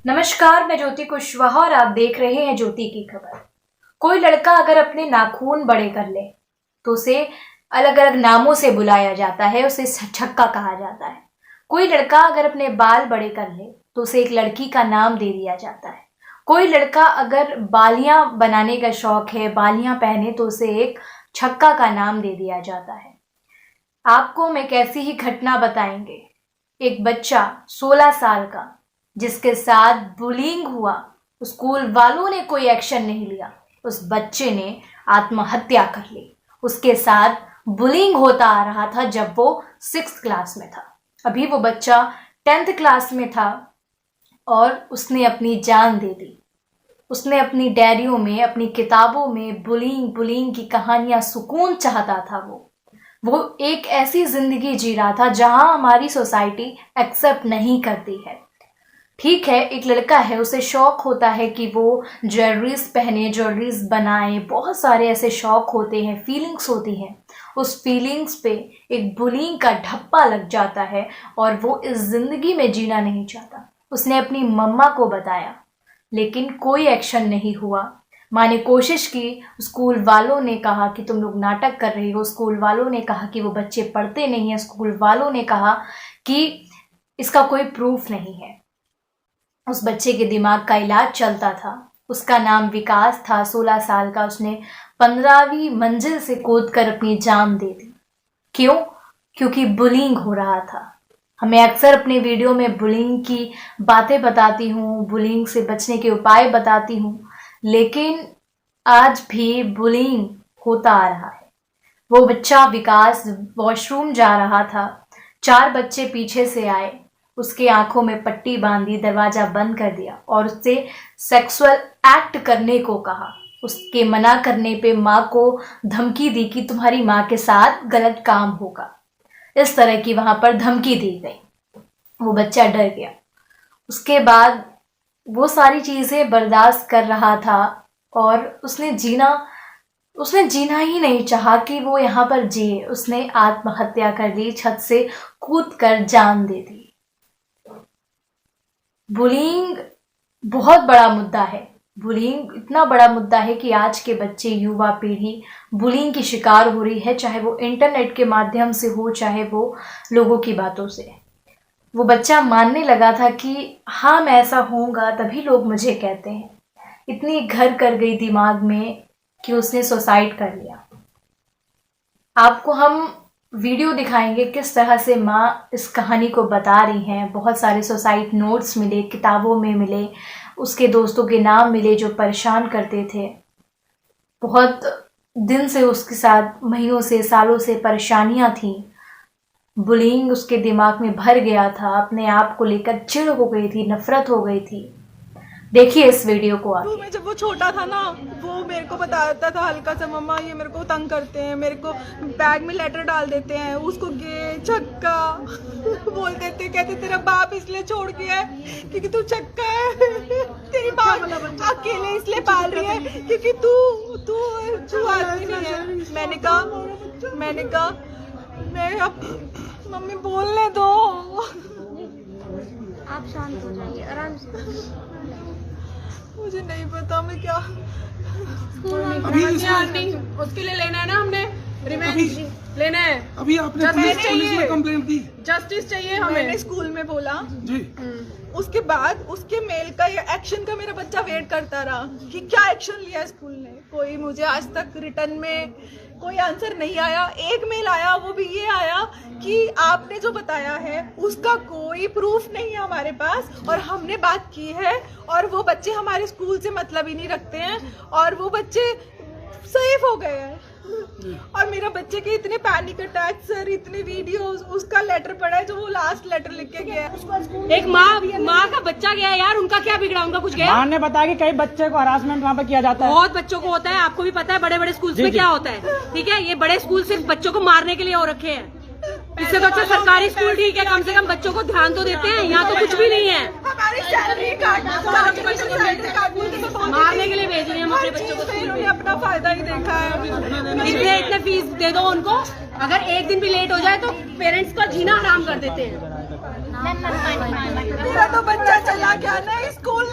नमस्कार, मैं ज्योति कुशवाहा और आप देख रहे हैं ज्योति की खबर। कोई लड़का अगर अपने नाखून बड़े कर ले तो उसे अलग अलग नामों से बुलाया जाता है, उसे छक्का कहा जाता है। कोई लड़का अगर अपने बाल बड़े कर ले तो उसे एक लड़की का नाम दे दिया जाता है। कोई लड़का अगर बालियां बनाने का शौक है, बालियां पहने, तो उसे एक छक्का का नाम दे दिया जाता है। आपको हम एक ऐसी ही घटना बताएंगे। एक बच्चा 16 साल का जिसके साथ बुलिंग हुआ, स्कूल वालों ने कोई एक्शन नहीं लिया, उस बच्चे ने आत्महत्या कर ली। उसके साथ बुलिंग होता आ रहा था जब वो 6th क्लास में था। अभी वो बच्चा 10th क्लास में था और उसने अपनी जान दे दी। उसने अपनी डायरियों में, अपनी किताबों में बुलिंग की कहानियां, सुकून चाहता था। वो एक ऐसी जिंदगी जी रहा था जहां हमारी सोसाइटी एक्सेप्ट नहीं करती है। ठीक है, एक लड़का है, उसे शौक होता है कि वो ज्वेलरीज पहने, ज्वेलरीज बनाए, बहुत सारे ऐसे शौक होते हैं, फीलिंग्स होती हैं। उस फीलिंग्स पे एक बुलिंग का ढप्पा लग जाता है और वो इस जिंदगी में जीना नहीं चाहता। उसने अपनी मम्मा को बताया लेकिन कोई एक्शन नहीं हुआ। माँ ने कोशिश की, स्कूल वालों ने कहा कि तुम लोग नाटक कर रही हो, स्कूल वालों ने कहा कि वो बच्चे पढ़ते नहीं हैं, स्कूल वालों ने कहा कि इसका कोई प्रूफ नहीं है। उस बच्चे के दिमाग का इलाज चलता था। उसका नाम विकास था, 16 साल का। उसने 15वीं मंजिल से कूदकर अपनी जान दे दी। क्यों? क्योंकि बुलिंग हो रहा था। हमें अक्सर अपने वीडियो में बुलिंग की बातें बताती हूँ, बुलिंग से बचने के उपाय बताती हूँ, लेकिन आज भी बुलिंग होता आ रहा है। वो बच्चा विकास वॉशरूम जा रहा था, 4 बच्चे पीछे से आए, उसके आंखों में पट्टी बांधी, दरवाजा बंद कर दिया और उससे सेक्सुअल एक्ट करने को कहा। उसके मना करने पे माँ को धमकी दी कि तुम्हारी माँ के साथ गलत काम होगा। इस तरह की वहां पर धमकी दी गई। वो बच्चा डर गया। उसके बाद वो सारी चीजें बर्दाश्त कर रहा था और उसने जीना ही नहीं चाहा कि वो यहाँ पर जिए। उसने आत्महत्या कर ली, छत से कूदकर जान दे दी। बुलिंग बहुत बड़ा मुद्दा है। बुलिंग इतना बड़ा मुद्दा है कि आज के बच्चे, युवा पीढ़ी बुलिंग की शिकार हो रही है, चाहे वो इंटरनेट के माध्यम से हो, चाहे वो लोगों की बातों से। वो बच्चा मानने लगा था कि हाँ, मैं ऐसा होऊंगा तभी लोग मुझे कहते हैं। इतनी घर कर गई दिमाग में कि उसने सुसाइड कर लिया। आपको हम वीडियो दिखाएंगे किस तरह से माँ इस कहानी को बता रही हैं। बहुत सारे सुसाइड नोट्स मिले, किताबों में मिले, उसके दोस्तों के नाम मिले जो परेशान करते थे। बहुत दिन से उसके साथ, महीनों से, सालों से परेशानियां थी। बुलिंग उसके दिमाग में भर गया था, अपने आप को लेकर चिढ़ हो गई थी, नफरत हो गई थी। देखिए इस वीडियो को आप। मैं जब वो छोटा था ना, वो मेरे को बताता था हल्का सा, मम्मा ये मेरे को तंग करते हैं, मेरे को बैग में लेटर डाल देते हैं, उसको गे छक्का बोलते थे, कहते तेरा बाप इसलिए छोड़ गया है क्योंकि तू छक्का है, तेरी माँ अकेले इसलिए पाल रही है क्योंकि तू आदमी नहीं है। मैंने कहा मैं अब मम्मी बोलने दो, आप शांत हो जाइए, आराम से। मुझे नहीं पता मैं क्या उसके लिए लेना है ना, हमने रिवेंज लेना है। अभी आपने पुलिस में कंप्लेंट की, जस्टिस चाहिए हमें। मैंने स्कूल में बोला जी। उसके बाद उसके मेल का या एक्शन का मेरा बच्चा वेट करता रहा कि क्या एक्शन लिया स्कूल ने। कोई मुझे आज तक रिटर्न में कोई आंसर नहीं आया। एक मेल आया, वो भी ये आया कि आपने जो बताया है उसका कोई प्रूफ नहीं है हमारे पास और हमने बात की है और वो बच्चे हमारे स्कूल से मतलब ही नहीं रखते हैं और वो बच्चे सेफ हो गए हैं। और मेरा बच्चे के इतने पैनिक अटैक सर, इतने वीडियोस, उसका लेटर पड़ा है जो वो लास्ट लेटर लिख के गया है। एक माँ का बच्चा गया है यार, उनका क्या बिगड़ा, उनका कुछ गया। माँ ने बताया कि कई बच्चे को हरासमेंट वहाँ पे किया जाता है। बहुत बच्चों को होता है, आपको भी पता है बड़े बड़े स्कूल में क्या होता है। ठीक है, ये बड़े स्कूल सिर्फ बच्चों को मारने के लिए हो रखे हैं। इससे तो अच्छा सरकारी स्कूल ठीक है, कम से कम बच्चों को ध्यान तो देते हैं। यहाँ तो कुछ भी नहीं है, हमारी सैलरी मारने के लिए भेज रहे हैं हम अपने बच्चों को। इन्होंने अपना फायदा ही देखा है। इतने फीस दे दो उनको, अगर एक दिन भी लेट हो जाए तो पेरेंट्स का जीना हराम कर देते हैं। मेरा तो बच्चा चला गया ना स्कूल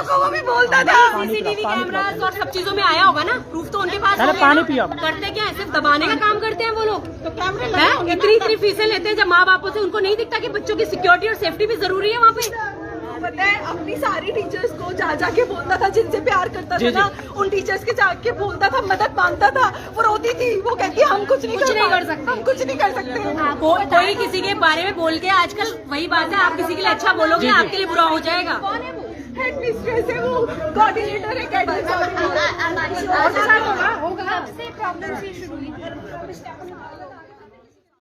को वो भी बोलता था। सीसीटीवी कैमरास और सब चीजों में आया होगा ना, प्रूफ तो उनके पास होगा। पानी पियो। करते क्या है, सिर्फ दबाने का काम करते हैं वो लोग। तो कैमरे इतनी फीसें लेते हैं जब माँ बापों से, उनको नहीं दिखता कि बच्चों की सिक्योरिटी और सेफ्टी भी जरूरी है वहाँ पे। पता है अपनी सारी टीचर्स को जा के बोलता था, जिनसे प्यार करता था ना, उन टीचर्स के जाके बोलता था, मदद मांगता था। वो रोती थी, वो कहती हम कुछ नहीं कर सकते, हम कुछ नहीं कर सकते। कोई किसी के बारे में बोल के, आजकल वही बात है, आप किसी के लिए अच्छा बोलोगे आपके लिए बुरा हो जाएगा। हेड मिस्ट्रेस है वो, कोऑर्डिनेटर है कैडर। सबसे प्रॉब्लम से शुरू हुई।